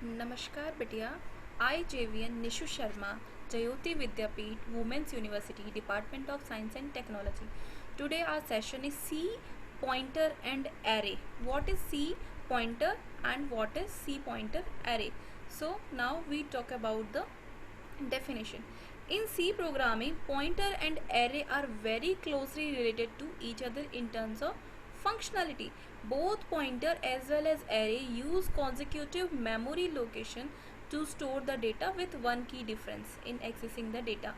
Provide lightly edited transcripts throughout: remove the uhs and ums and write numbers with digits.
नमस्कार बिटिया। आई JVN Nishu Sharma, Jayoti Vidyapeeth, Women's University, Department of Science and Technology. Today our session is C pointer and array. What is C pointer and what is C pointer array? So now we talk about the definition. In C programming, pointer and array are very closely related to each other in terms of functionality. Both pointer as well as array use consecutive memory location to store the data with one key difference in accessing the data.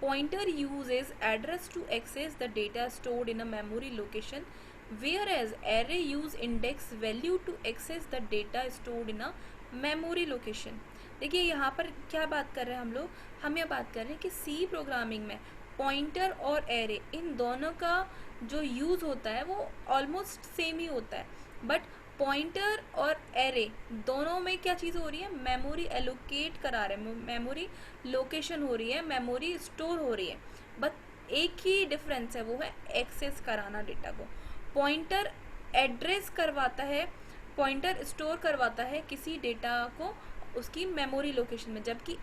Pointer uses address to access the data stored in a memory location, whereas array use index value to access the data stored in a memory location. देखिए यहाँ पर क्या बात कर रहे हैं हम ये बात कर रहे हैं कि सी प्रोग्रामिंग में पॉइंटर और एरे इन दोनों का जो यूज़ होता है वो ऑलमोस्ट सेम ही होता है, बट पॉइंटर और एरे दोनों में क्या चीज़ हो रही है, मेमोरी एलोकेट करा रहे हैं, मेमोरी लोकेशन हो रही है, मेमोरी स्टोर हो रही है, बट एक ही डिफरेंस है, वो है एक्सेस कराना डेटा को। पॉइंटर एड्रेस करवाता है, पॉइंटर स्टोर करवाता है किसी डेटा को उसकी मेमोरी लोकेशन में, जबकि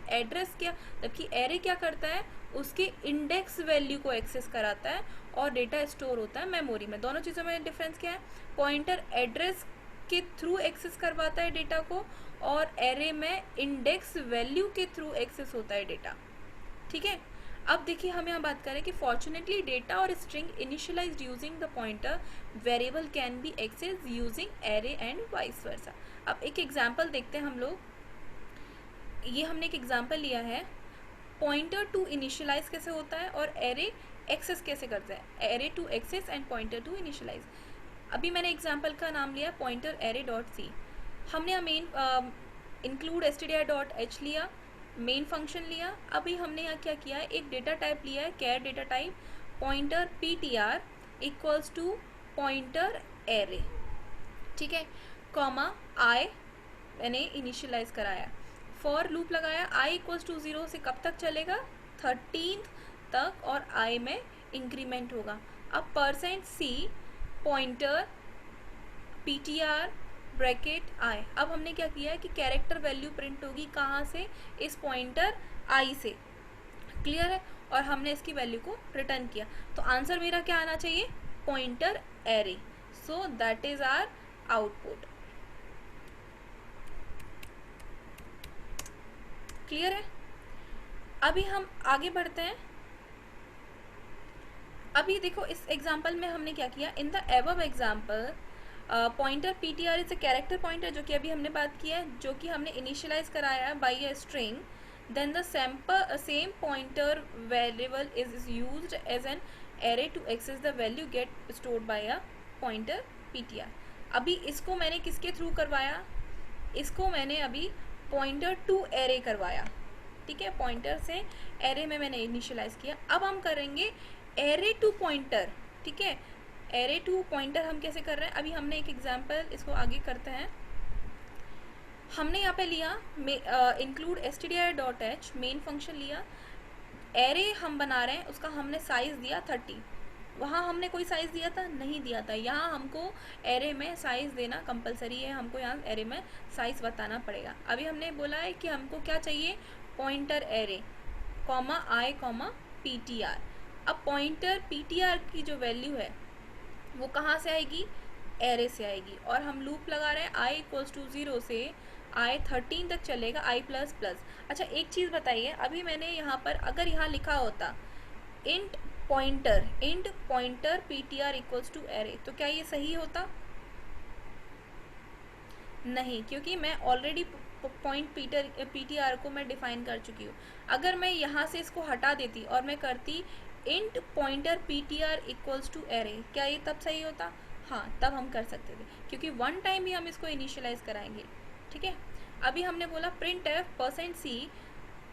एरे क्या करता है, उसके इंडेक्स वैल्यू को एक्सेस कराता है और डेटा स्टोर होता है मेमोरी में। दोनों चीज़ों में डिफरेंस क्या है, पॉइंटर एड्रेस के थ्रू एक्सेस करवाता है डेटा को और एरे में इंडेक्स वैल्यू के थ्रू एक्सेस होता है डेटा। ठीक है, अब देखिए हम यहाँ बात करें कि फॉर्चुनेटली डेटा और string initialized using the pointer variable can be access using array and vice versa. अब एक एग्जांपल देखते हैं हम लोग। ये हमने एक एग्जांपल लिया है, पॉइंटर टू इनिशियलाइज कैसे होता है और एरे एक्सेस कैसे करता है, array to access and pointer to initialize. अभी मैंने एग्जांपल का नाम लिया पॉइंटर एरे डॉट सी। हमने मेन इंक्लूड stdio.h लिया, मेन फंक्शन लिया। अभी हमने यहाँ क्या किया है, एक डेटा टाइप लिया है, char data type, pointer ptr equals to pointer array, ठीक है, कॉमा आई मैंने इनिशियलाइज कराया, फॉर लूप लगाया, i इक्वल्स टू 0 से कब तक चलेगा, 13th तक, और i में इंक्रीमेंट होगा। अब %c pointer ptr bracket i। अब हमने क्या किया है कि कैरेक्टर वैल्यू प्रिंट होगी कहाँ से, इस पॉइंटर i से, क्लियर है, और हमने इसकी वैल्यू को रिटर्न किया। तो आंसर मेरा क्या आना चाहिए, pointer array. So that is our output. Clear है, अभी हम आगे बढ़ते हैं। अभी देखो इस एग्जाम्पल में हमने क्या किया, इन the above example pointer ptr is a character pointer, जो कि अभी हमने बात किया है, जो कि हमने इनिशियलाइज कराया है by a string, then the same pointer variable is used as an array to access the value get stored by a pointer ptr। अभी इसको मैंने किसके थ्रू करवाया, इसको मैंने अभी पॉइंटर टू एरे करवाया, ठीक है, पॉइंटर से एरे में मैंने इनिशियलाइज किया। अब हम करेंगे एरे टू पॉइंटर, ठीक है, एरे टू पॉइंटर हम कैसे कर रहे हैं, अभी हमने एक एग्जांपल, इसको आगे करते हैं। हमने यहाँ पे लिया इंक्लूड stdio.h, मेन फंक्शन लिया, एरे हम बना रहे हैं, उसका हमने साइज दिया 30। वहाँ हमने कोई साइज़ दिया था, नहीं दिया था, यहाँ हमको एरे में साइज़ देना कंपलसरी है, हमको यहाँ एरे में साइज़ बताना पड़ेगा। अभी हमने बोला है कि हमको क्या चाहिए, pointer array comma i comma ptr। अब पॉइंटर ptr की जो वैल्यू है वो कहाँ से आएगी, एरे से आएगी, और हम लूप लगा रहे हैं i इक्वल्स टू 0 से i 13 तक चलेगा, i प्लस प्लस। अच्छा एक चीज़ बताइए, अभी मैंने यहाँ पर अगर यहाँ लिखा होता int pointer ptr equals to array, तो क्या ये सही होता, नहीं, क्योंकि मैं ऑलरेडी पॉइंट ptr को मैं डिफाइन कर चुकी हूँ। अगर मैं यहाँ से इसको हटा देती और मैं करती int pointer ptr equals to array, क्या ये तब सही होता, हाँ तब हम कर सकते थे, क्योंकि वन टाइम ही हम इसको इनिशियलाइज कराएंगे, ठीक है। अभी हमने बोला printf %c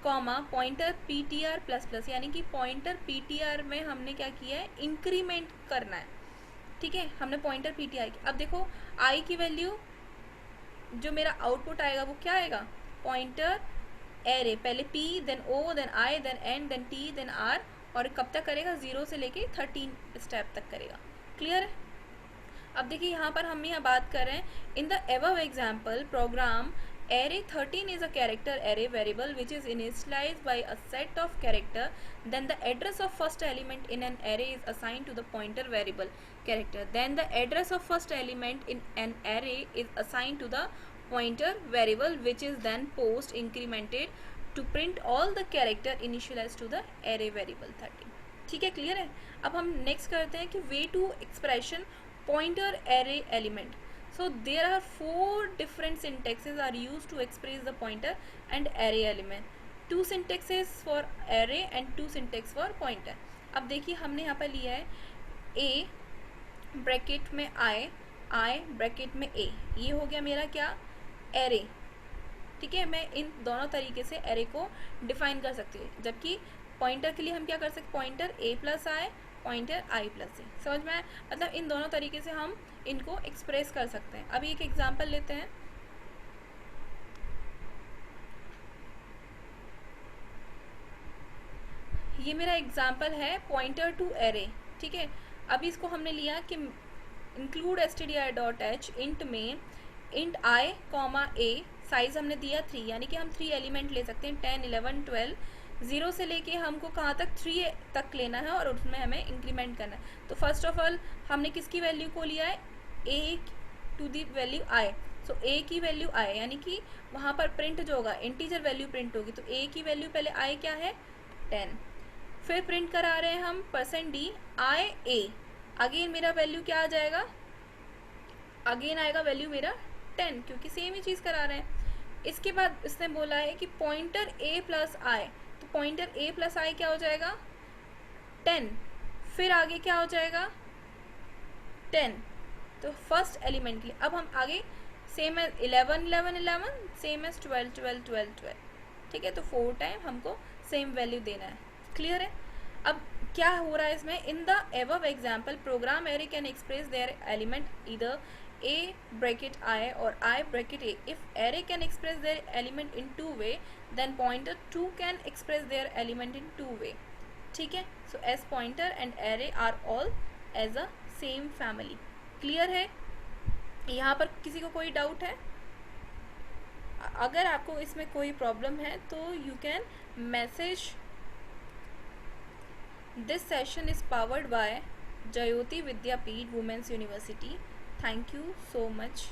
comma pointer ptr plus plus, यानी कि पॉइंटर ptr में हमने क्या किया है, इंक्रीमेंट करना है, ठीक है, हमने पॉइंटर ptr की। अब देखो i की वैल्यू, जो मेरा आउटपुट आएगा वो क्या आएगा, पॉइंटर एरे, पहले p then o then i then n then t then r, और कब तक करेगा, 0 से लेके 13 स्टेप तक करेगा। क्लियर है, अब देखिए यहाँ पर हम बात कर रहे हैं, in the above example program array 13 is a character array variable which is initialized by a set of character. Then the address of first element in an array is assigned to the pointer variable character. Then the address of first element in an array is assigned to the pointer variable which is then post incremented to print all the character initialized to the array variable 13. ठीक है, clear है. अब हम next करते हैं कि way to expression pointer array element. So there are 4 different syntaxes are used to express the pointer and array element. 2 syntaxes for array and 2 syntax for pointer. अब देखिए हमने यहाँ पर लिया है a ब्रैकेट में i ब्रैकेट में a. ये हो गया मेरा क्या, array. ठीक है, मैं इन दोनों तरीके से array को डिफाइन कर सकती हूँ. जबकि पॉइंटर के लिए हम क्या कर सकते, pointer a plus I, pointer i plus A. समझ में आया, मतलब इन दोनों तरीके से हम इनको एक्सप्रेस कर सकते हैं. अभी एक एग्जांपल लेते हैं. ये मेरा एग्जांपल है पॉइंटर टू एरे. ठीक है, अभी इसको हमने लिया कि इंक्लूड stdio.h इंट में int i comma a size हमने दिया 3, यानी कि हम 3 एलिमेंट ले सकते हैं 10, 11, 12. 0 से लेके हमको कहाँ तक 3 तक लेना है और उसमें हमें इंक्रीमेंट करना है. तो फर्स्ट ऑफ ऑल हमने किसकी वैल्यू को लिया है, a to the value i. So a की वैल्यू i, यानी कि वहाँ पर प्रिंट जो होगा इंटीजर वैल्यू प्रिंट होगी. तो a की वैल्यू पहले i क्या है 10. फिर प्रिंट करा रहे हैं हम %d i a. अगेन मेरा वैल्यू क्या आ जाएगा, अगेन आएगा वैल्यू मेरा 10, क्योंकि सेम ही चीज़ करा रहे हैं. इसके बाद इसने बोला है कि पॉइंटर a प्लस आई. तो पॉइंटर a प्लस आई क्या हो जाएगा 10. फिर आगे क्या हो जाएगा 10. तो फर्स्ट एलिमेंट के लिए अब हम आगे सेम एज 11, 11, 11, सेम एज 12, 12, 12, 12. ठीक है, तो 4 टाइम हमको सेम वैल्यू देना है. क्लियर है. अब क्या हो रहा है इसमें, in the above example program array can express their element इधर a bracket i or I bracket a. If array can express their element in 2 way, then pointer 2 can express their element in 2 way. ठीक है, so as pointer and array are all as a same family. Clear है. यहाँ पर किसी को कोई doubt है, अगर आपको इसमें कोई प्रॉब्लम है तो you can message. This session is powered by Jyoti Vidyapeeth women's university. Thank you so much.